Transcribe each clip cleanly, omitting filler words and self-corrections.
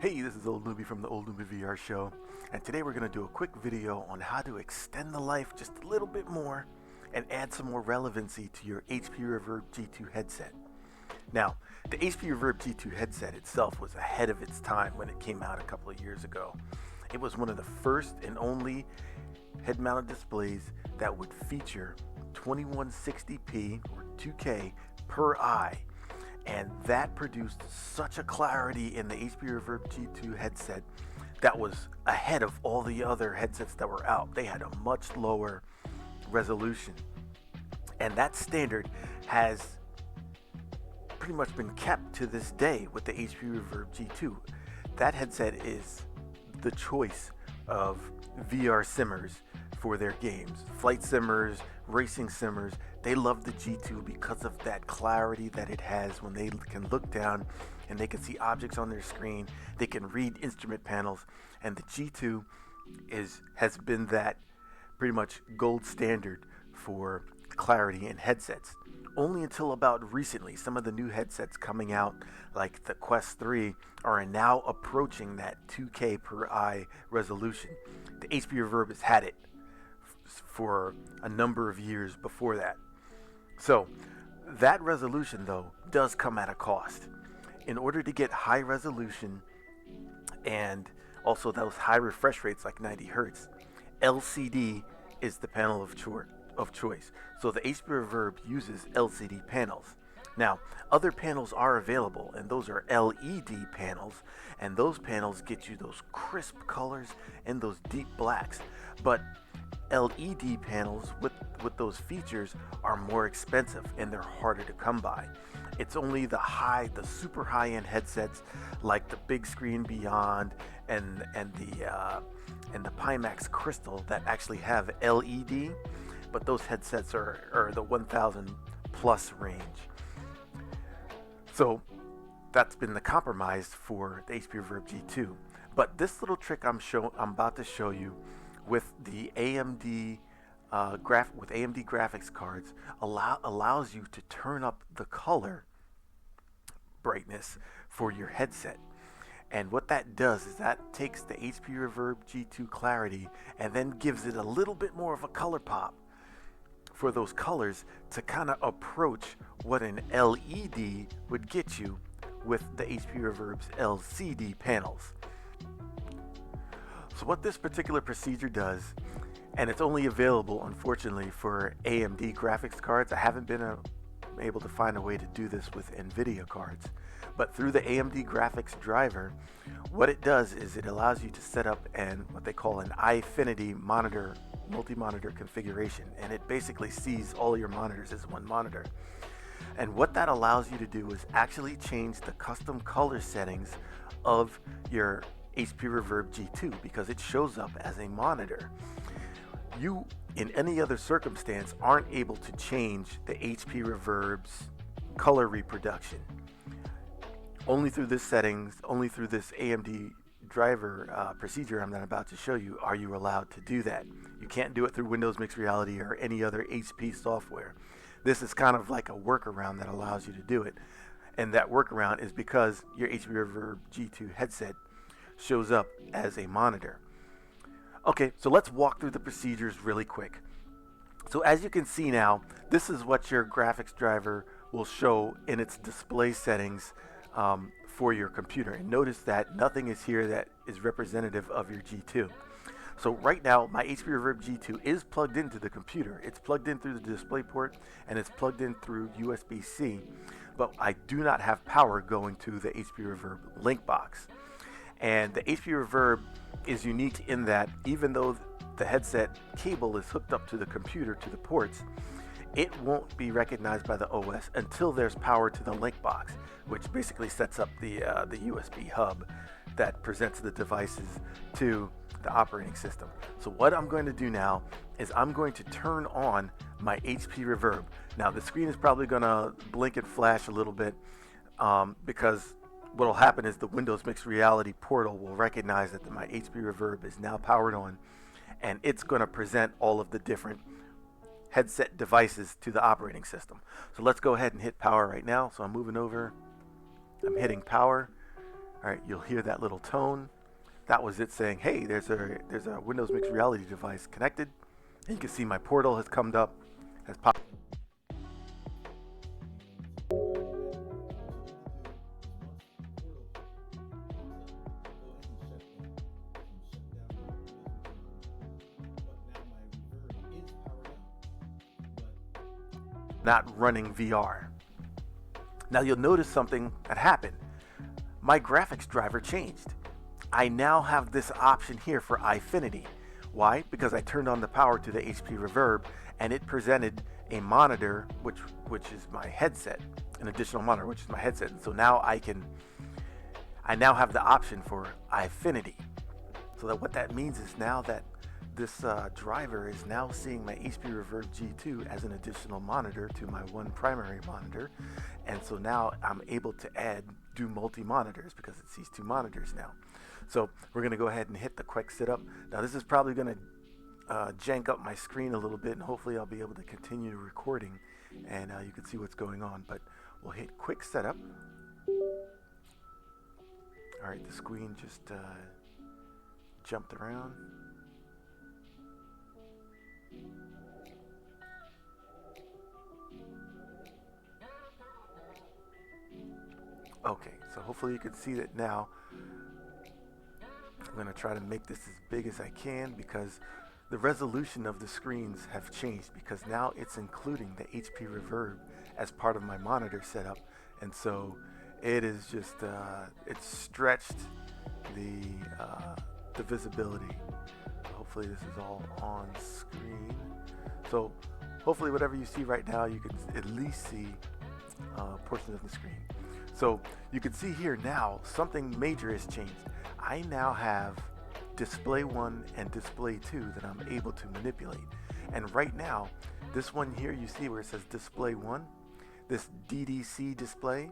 Hey, this is Old Newbie from the Old Newbie VR Show, and today we're going to do a quick video on how to extend the life just a little bit more and add some more relevancy to your HP Reverb G2 headset. Now, the HP Reverb G2 headset itself was ahead of its time when it came out a couple of years ago. It was one of the first and only head-mounted displays that would feature 2160p or 2K per eye. And that produced such a clarity in the HP Reverb G2 headset that was ahead of all the other headsets that were out. They had a much lower resolution. And that standard has pretty much been kept to this day with the HP Reverb G2. That headset is the choice of VR simmers for their games. Flight simmers, racing simmers, they love the G2 because of that clarity that it has when they can look down and they can see objects on their screen, they can read instrument panels, and the G2 has been that pretty much gold standard for clarity in headsets. Only until about recently, some of the new headsets coming out, like the Quest 3, are now approaching that 2K per eye resolution. The HP Reverb has had it for a number of years before that. So that resolution, though, does come at a cost. In order to get high resolution and also those high refresh rates like 90 hertz, LCD is the panel of choice. So the HP Reverb uses LCD panels. Now, other panels are available, and those are LED panels, and those panels get you those crisp colors and those deep blacks. But LED panels with those features are more expensive and they're harder to come by. It's only the super high-end headsets like the Big Screen Beyond and the Pimax Crystal that actually have LED, but those headsets are the 1,000 plus range. So that's been the compromise for the HP Reverb G2. But this little trick I'm about to show you with the AMD AMD graphics cards allows you to turn up the color brightness for your headset. And what that does is that takes the HP Reverb G2 clarity and then gives it a little bit more of a color pop for those colors to kind of approach what an LED would get you with the HP Reverb's LCD panels. So what this particular procedure does, and it's only available unfortunately for AMD graphics cards. I haven't been able to find a way to do this with NVIDIA cards, but through the AMD graphics driver, what it does is it allows you to set up what they call an Eyefinity multi-monitor configuration, and it basically sees all your monitors as one monitor. And what that allows you to do is actually change the custom color settings of your HP Reverb G2 because it shows up as a monitor. You, in any other circumstance, aren't able to change the HP Reverb's color reproduction. Only through this settings, only through this AMD driver procedure I'm about to show you are you allowed to do that. You can't do it through Windows Mixed Reality or any other HP software. This is kind of like a workaround that allows you to do it. And that workaround is because your HP Reverb G2 headset shows up as a monitor. Okay, so let's walk through the procedures really quick. So as you can see now, this is what your graphics driver will show in its display settings for your computer. And notice that nothing is here that is representative of your G2. So right now, my HP Reverb G2 is plugged into the computer. It's plugged in through the display port and it's plugged in through USB-C, but I do not have power going to the HP Reverb link box. And the HP Reverb is unique in that even though the headset cable is hooked up to the computer, to the ports, it won't be recognized by the OS until there's power to the link box, which basically sets up the USB hub that presents the devices to the operating system. So what I'm going to do now is I'm going to turn on my HP Reverb. Now the screen is probably going to blink and flash a little bit because what will happen is the Windows Mixed Reality portal will recognize that my HP Reverb is now powered on, and it's going to present all of the different headset devices to the operating system. So let's go ahead and hit power right now. So I'm moving over, I'm hitting power, All right, you'll hear that little tone. That was it saying, hey, there's a Windows Mixed Reality device connected. And you can see my portal has come up, has popped. Not running VR. Now you'll notice something that happened. My graphics driver changed. I now have this option here for Eyefinity. Why? Because I turned on the power to the HP Reverb and it presented a monitor, which is my headset, an additional monitor, which is my headset. And so now I now have the option for Eyefinity. So that what that means is now that this driver is now seeing my HP Reverb G2 as an additional monitor to my one primary monitor. And so now I'm able to do multi-monitors because it sees two monitors now. So we're going to go ahead and hit the quick setup. Now this is probably going to jank up my screen a little bit, and hopefully I'll be able to continue recording and you can see what's going on. But we'll hit quick setup. All right, the screen just jumped around. Okay, so hopefully you can see that now. I'm going to try to make this as big as I can because the resolution of the screens have changed, because now it's including the HP Reverb as part of my monitor setup, and so it is just it's stretched the visibility. Hopefully this is all on screen. So hopefully whatever you see right now, you can at least see portions of the screen. So you can see here now something major has changed. I now have display 1 and display 2 that I'm able to manipulate. And right now, this one here you see where it says display 1, this DDC display,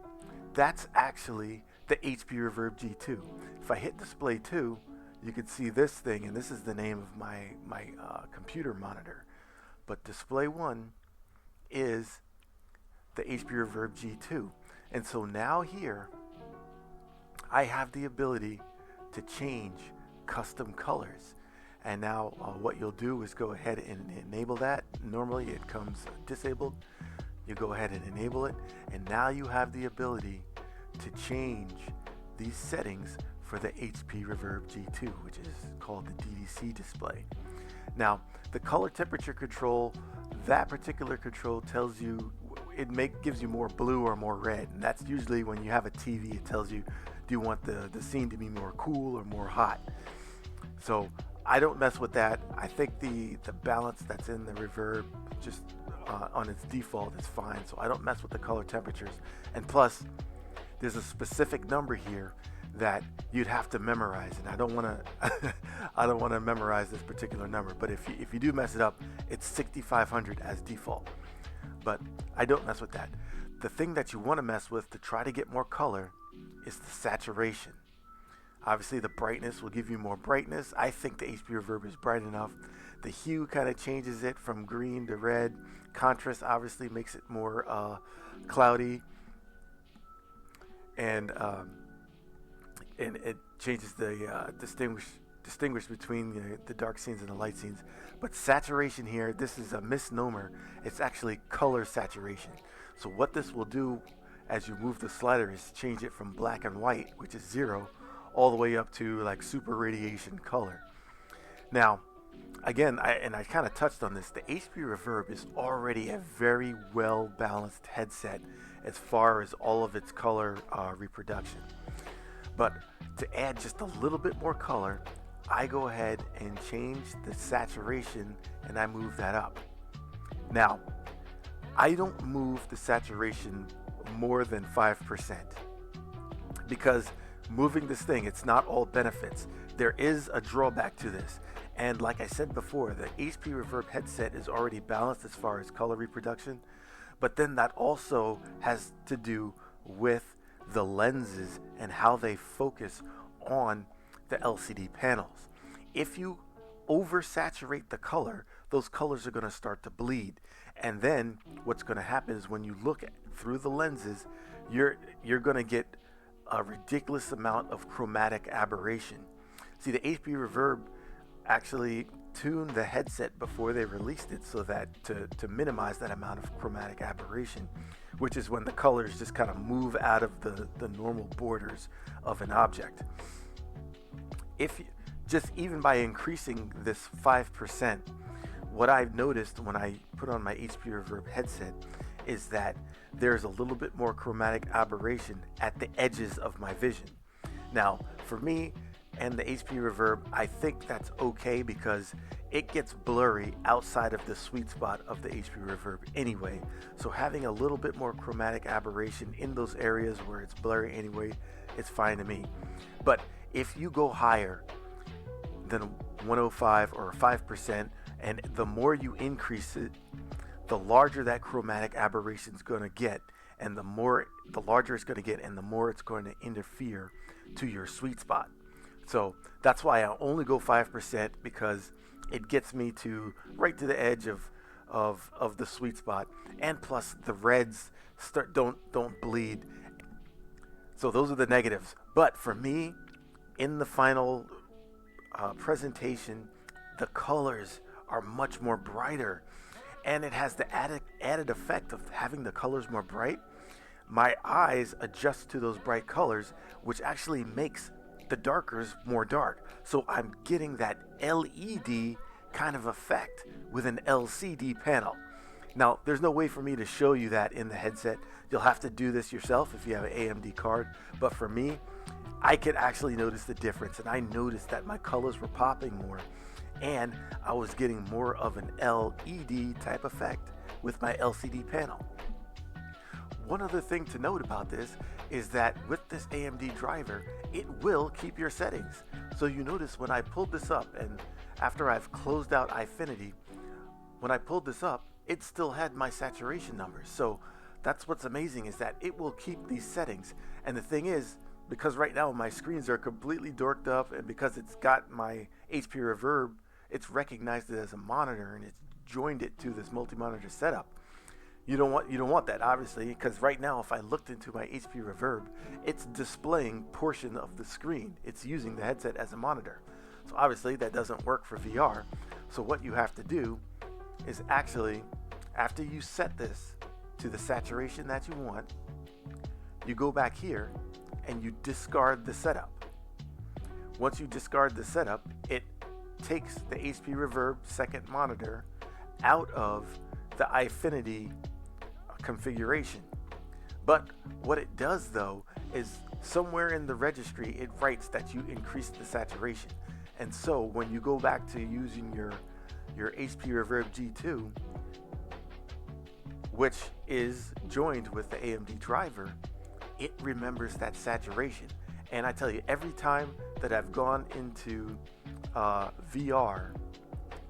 that's actually the HP Reverb G2. If I hit display 2, you can see this thing, and this is the name of my computer monitor. But display 1 is the HP Reverb G2. And so now here, I have the ability to change custom colors. And now what you'll do is go ahead and enable that. Normally it comes disabled. You go ahead and enable it. And now you have the ability to change these settings for the HP Reverb G2, which is called the DDC display. Now, the color temperature control, that particular control tells you, gives you more blue or more red, and that's usually when you have a TV. It tells you, do you want the scene to be more cool or more hot? So I don't mess with that. I think the balance that's in the Reverb just on its default is fine, so I don't mess with the color temperatures. And plus, there's a specific number here that you'd have to memorize, and I don't want to I don't want to memorize this particular number, but if you do mess it up, it's 6500 as default. But I don't mess with that. The thing that you want to mess with to try to get more color is the saturation. Obviously the brightness will give you more brightness. I think the HP Reverb is bright enough. The hue kind of changes it from green to red. Contrast obviously makes it more cloudy, and it changes the distinguish between the dark scenes and the light scenes. But saturation here, this is a misnomer. It's actually color saturation. So what this will do as you move the slider is change it from black and white, which is 0, all the way up to like super radiation color. Now, again, I kind of touched on this, the HP Reverb is already a very well balanced headset as far as all of its color reproduction. But to add just a little bit more color, I go ahead and change the saturation and I move that up. Now, I don't move the saturation more than 5%, because moving this thing, it's not all benefits. There is a drawback to this. And like I said before, the HP Reverb headset is already balanced as far as color reproduction, but then that also has to do with the lenses and how they focus on the LCD panels. If you oversaturate the color, those colors are going to start to bleed, and then what's going to happen is when you look through the lenses, you're going to get a ridiculous amount of chromatic aberration. See, the HP Reverb actually tuned the headset before they released it so that to minimize that amount of chromatic aberration, which is when the colors just kind of move out of the normal borders of an object. If just even by increasing this 5%, what I've noticed when I put on my HP Reverb headset is that there's a little bit more chromatic aberration at the edges of my vision. Now, for me and the HP Reverb, I think that's okay because it gets blurry outside of the sweet spot of the HP Reverb anyway. So having a little bit more chromatic aberration in those areas where it's blurry anyway, it's fine to me. But if you go higher than 105 or 5%, and the more you increase it, the larger that chromatic aberration is going to get, and the larger it's going to get, and the more it's going to interfere to your sweet spot. So that's why I only go 5%, because it gets me to right to the edge of the sweet spot, and plus the reds don't bleed. So those are the negatives. But for me, in the final presentation, the colors are much more brighter, and it has the added effect of having the colors more bright. My eyes adjust to those bright colors, which actually makes the darkers more dark. So I'm getting that LED kind of effect with an LCD panel. Now, there's no way for me to show you that in the headset. You'll have to do this yourself if you have an AMD card. But for me, I could actually notice the difference, and I noticed that my colors were popping more, and I was getting more of an LED type effect with my LCD panel. One other thing to note about this is that with this AMD driver, it will keep your settings. So you notice when I pulled this up, and after I've closed out Eyefinity, when I pulled this up, it still had my saturation numbers. So that's what's amazing, is that it will keep these settings. And the thing is, because right now my screens are completely dorked up, and because it's got my HP Reverb, it's recognized it as a monitor, and it's joined it to this multi-monitor setup. You don't want that, obviously, because right now if I looked into my HP Reverb, it's displaying portion of the screen. It's using the headset as a monitor. So obviously that doesn't work for VR. So what you have to do is actually, after you set this to the saturation that you want, you go back here and you discard the setup. Once you discard the setup, it takes the HP Reverb second monitor out of the Eyefinity configuration. But what it does though is somewhere in the registry it writes that you increased the saturation, and so when you go back to using your HP Reverb G2, which is joined with the AMD driver, it remembers that saturation. And I tell you, every time that I've gone into VR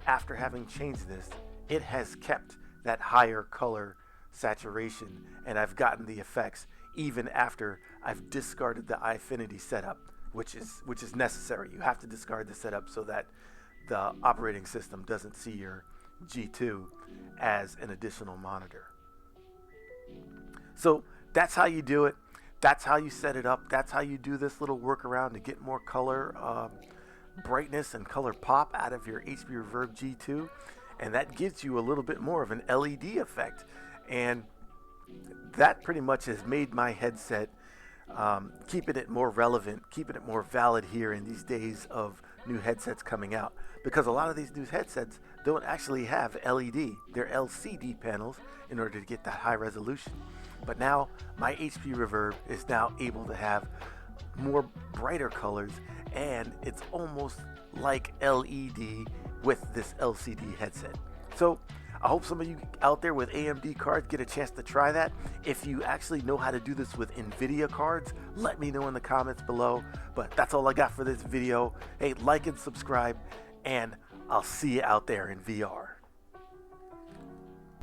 after having changed this, it has kept that higher color saturation, and I've gotten the effects even after I've discarded the Eyefinity setup, which is necessary. You have to discard the setup so that the operating system doesn't see your G2 as an additional monitor. So that's how you do it. That's how you set it up. That's how you do this little workaround to get more color brightness and color pop out of your HP Reverb G2, and that gives you a little bit more of an LED effect. And that pretty much has made my headset, keeping it more relevant, keeping it more valid here in these days of new headsets coming out, because a lot of these new headsets don't actually have LED. They're LCD panels in order to get that high resolution. But now my HP Reverb is now able to have more brighter colors, and it's almost like LED with this LCD headset. So I hope some of you out there with AMD cards get a chance to try that. If you actually know how to do this with NVIDIA cards, let me know in the comments below. But that's all I got for this video. Hey, like and subscribe, and I'll see you out there in VR.